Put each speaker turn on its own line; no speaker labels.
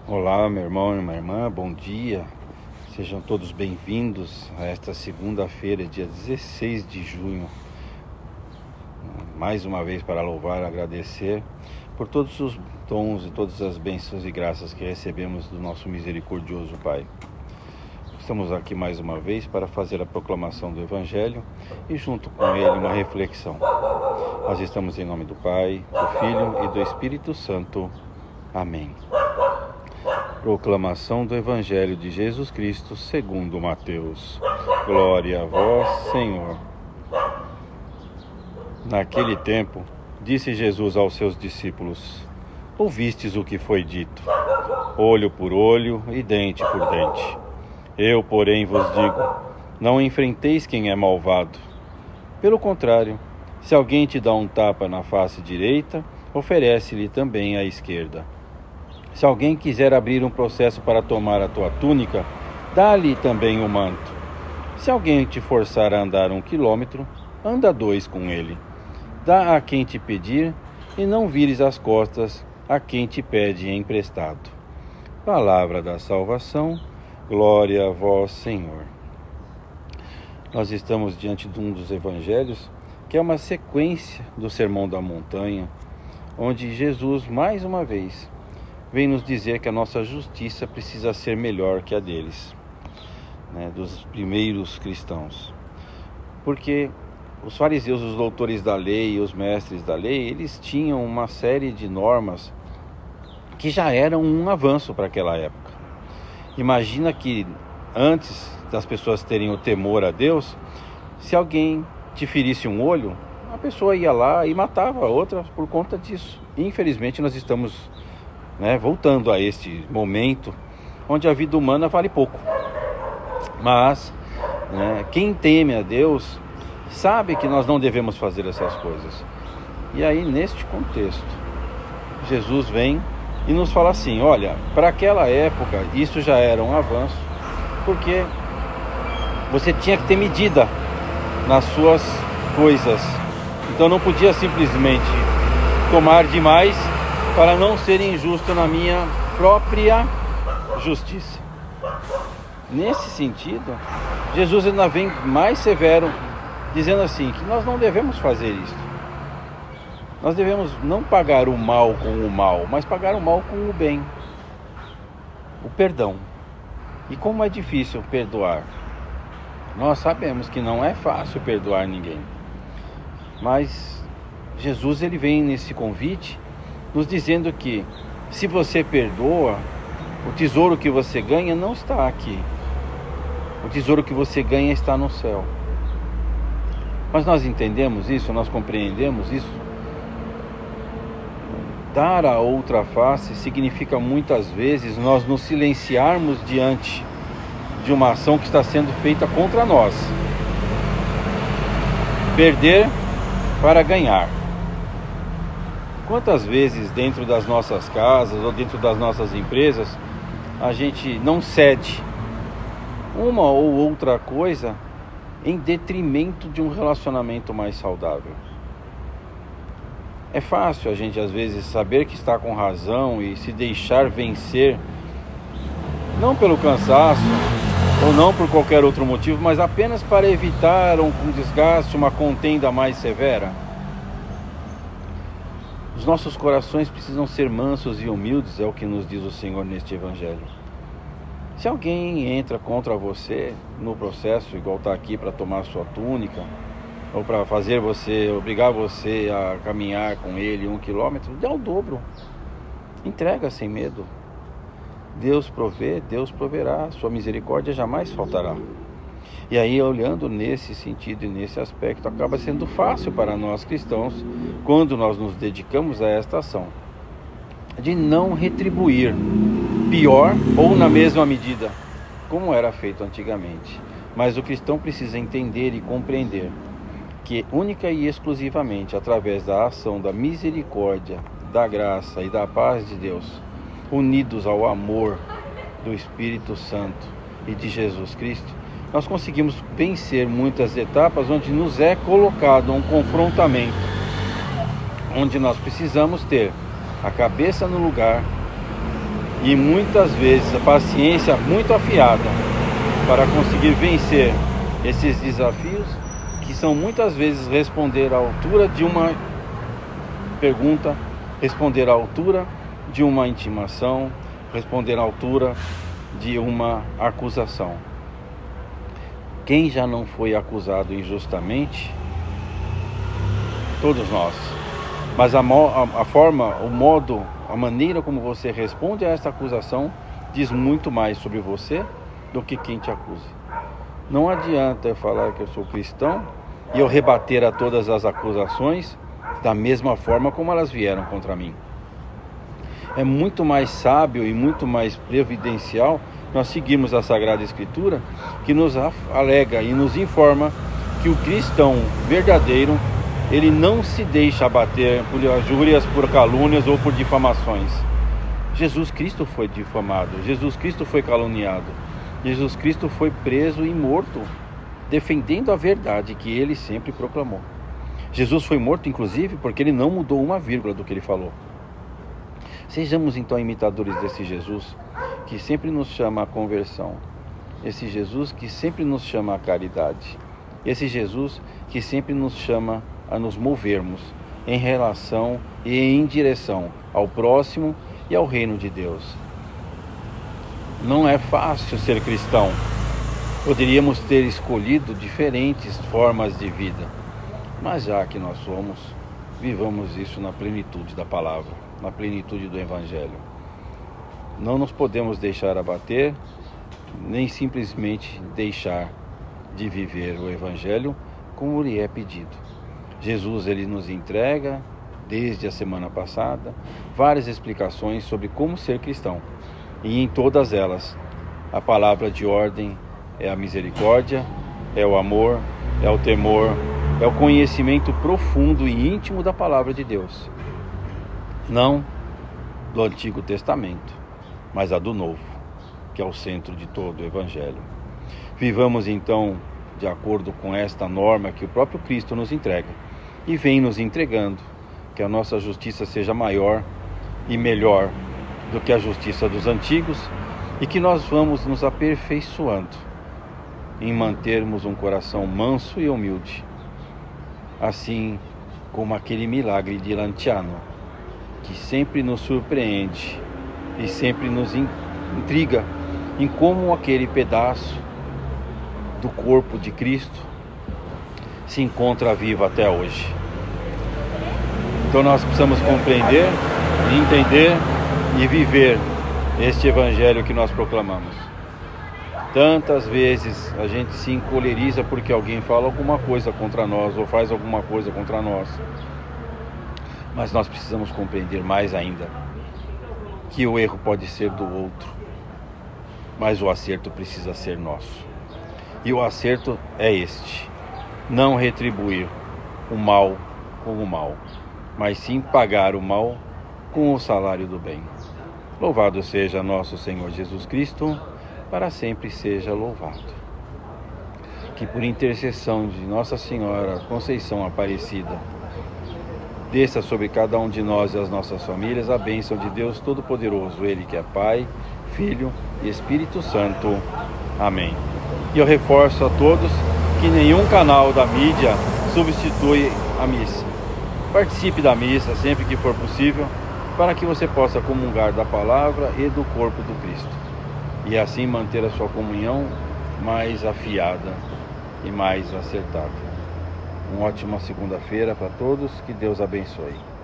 Olá, meu irmão e minha irmã, bom dia. Sejam todos bem-vindos a esta segunda-feira, dia 16 de junho. Mais uma vez para louvar e agradecer por todos os dons e todas as bênçãos e graças que recebemos do nosso misericordioso Pai. Estamos aqui mais uma vez para fazer a proclamação do Evangelho e junto com ele uma reflexão. Nós estamos em nome do Pai, do Filho e do Espírito Santo. Amém. Proclamação do Evangelho de Jesus Cristo segundo Mateus. Glória a vós, Senhor. Naquele tempo, disse Jesus aos seus discípulos: ouvistes o que foi dito, olho por olho e dente por dente. Eu, porém, vos digo, não enfrenteis quem é malvado. Pelo contrário, se alguém te dá um tapa na face direita, oferece-lhe também a esquerda. Se alguém quiser abrir um processo para tomar a tua túnica, dá-lhe também o manto. Se alguém te forçar a andar 1 quilômetro, anda 2 com ele. Dá a quem te pedir, e não vires as costas a quem te pede emprestado. Palavra da salvação, glória a vós, Senhor. Nós estamos diante de um dos evangelhos, que é uma sequência do Sermão da Montanha, onde Jesus, mais uma vez, vem nos dizer que a nossa justiça precisa ser melhor que a deles, dos primeiros cristãos. Porque os fariseus, os doutores da lei, os mestres da lei, eles tinham uma série de normas que já eram um avanço para aquela época. Imagina que antes das pessoas terem o temor a Deus, se alguém te ferisse um olho, a pessoa ia lá e matava a outra por conta disso. Infelizmente nós estamos voltando a este momento onde a vida humana vale pouco. Mas quem teme a Deus sabe que nós não devemos fazer essas coisas. E aí, neste contexto, Jesus vem e nos fala assim: olha, para aquela época isso já era um avanço, porque você tinha que ter medida nas suas coisas. Então não podia simplesmente tomar demais para não ser injusto na minha própria justiça. Nesse sentido, Jesus ainda vem mais severo, dizendo assim, que nós não devemos fazer isso. Nós devemos não pagar o mal com o mal, mas pagar o mal com o bem. O perdão. E como é difícil perdoar? Nós sabemos que não é fácil perdoar ninguém. Mas Jesus, ele vem nesse convite nos dizendo que se você perdoa, o tesouro que você ganha não está aqui. O tesouro que você ganha está no céu. Mas nós entendemos isso, nós compreendemos isso. Dar a outra face significa muitas vezes nós nos silenciarmos diante de uma ação que está sendo feita contra nós. Perder para ganhar. Quantas vezes dentro das nossas casas ou dentro das nossas empresas a gente não cede uma ou outra coisa em detrimento de um relacionamento mais saudável? É fácil a gente às vezes saber que está com razão e se deixar vencer, não pelo cansaço ou não por qualquer outro motivo, mas apenas para evitar um desgaste, uma contenda mais severa. Os nossos corações precisam ser mansos e humildes, é o que nos diz o Senhor neste Evangelho. Se alguém entra contra você no processo, igual está aqui para tomar sua túnica, ou para fazer você, obrigar você a caminhar com ele 1 quilômetro, dê o dobro. Entrega sem medo. Deus provê, Deus proverá, sua misericórdia jamais faltará. E aí, olhando nesse sentido e nesse aspecto, acaba sendo fácil para nós cristãos, quando nós nos dedicamos a esta ação, de não retribuir pior ou na mesma medida, como era feito antigamente. Mas o cristão precisa entender e compreender que única e exclusivamente através da ação da misericórdia, da graça e da paz de Deus, unidos ao amor do Espírito Santo e de Jesus Cristo, nós conseguimos vencer muitas etapas onde nos é colocado um confrontamento, onde nós precisamos ter a cabeça no lugar e muitas vezes a paciência muito afiada para conseguir vencer esses desafios, que são muitas vezes responder à altura de uma pergunta, responder à altura de uma intimação, responder à altura de uma acusação. Quem já não foi acusado injustamente? Todos nós. Mas a forma, o modo, a maneira como você responde a esta acusação diz muito mais sobre você do que quem te acusa. Não adianta eu falar que eu sou cristão e eu rebater a todas as acusações da mesma forma como elas vieram contra mim. É muito mais sábio e muito mais previdencial nós seguirmos a Sagrada Escritura, que nos alega e nos informa que o cristão verdadeiro, ele não se deixa abater por injúrias, por calúnias ou por difamações. Jesus Cristo foi difamado, Jesus Cristo foi caluniado, Jesus Cristo foi preso e morto, defendendo a verdade que ele sempre proclamou. Jesus foi morto, inclusive, porque ele não mudou uma vírgula do que ele falou. Sejamos então imitadores desse Jesus que sempre nos chama à conversão, esse Jesus que sempre nos chama à caridade, esse Jesus que sempre nos chama a nos movermos em relação e em direção ao próximo e ao reino de Deus. Não é fácil ser cristão. Poderíamos ter escolhido diferentes formas de vida, mas já que nós somos, vivamos isso na plenitude da palavra, na plenitude do Evangelho. Não nos podemos deixar abater, nem simplesmente deixar de viver o Evangelho como lhe é pedido. Jesus, ele nos entrega, desde a semana passada, várias explicações sobre como ser cristão. E em todas elas, a palavra de ordem é a misericórdia, é o amor, é o temor, é o conhecimento profundo e íntimo da palavra de Deus. Não do Antigo Testamento, mas a do Novo, que é o centro de todo o Evangelho. Vivamos então de acordo com esta norma que o próprio Cristo nos entrega e vem nos entregando, que a nossa justiça seja maior e melhor do que a justiça dos antigos e que nós vamos nos aperfeiçoando em mantermos um coração manso e humilde, assim como aquele milagre de Lanciano, que sempre nos surpreende e sempre nos intriga em como aquele pedaço do corpo de Cristo se encontra vivo até hoje. Então nós precisamos compreender, entender e viver este Evangelho que nós proclamamos. Tantas vezes a gente se encoleriza porque alguém fala alguma coisa contra nós ou faz alguma coisa contra nós. Mas nós precisamos compreender mais ainda que o erro pode ser do outro, mas o acerto precisa ser nosso. E o acerto é este: não retribuir o mal com o mal, mas sim pagar o mal com o salário do bem. Louvado seja nosso Senhor Jesus Cristo, para sempre seja louvado. Que por intercessão de Nossa Senhora Conceição Aparecida, desça sobre cada um de nós e as nossas famílias a bênção de Deus Todo-Poderoso, Ele que é Pai, Filho e Espírito Santo. Amém. E eu reforço a todos que nenhum canal da mídia substitui a missa. Participe da missa sempre que for possível, para que você possa comungar da palavra e do corpo do Cristo, e assim manter a sua comunhão mais afiada e mais acertada. Uma ótima segunda-feira para todos, que Deus abençoe.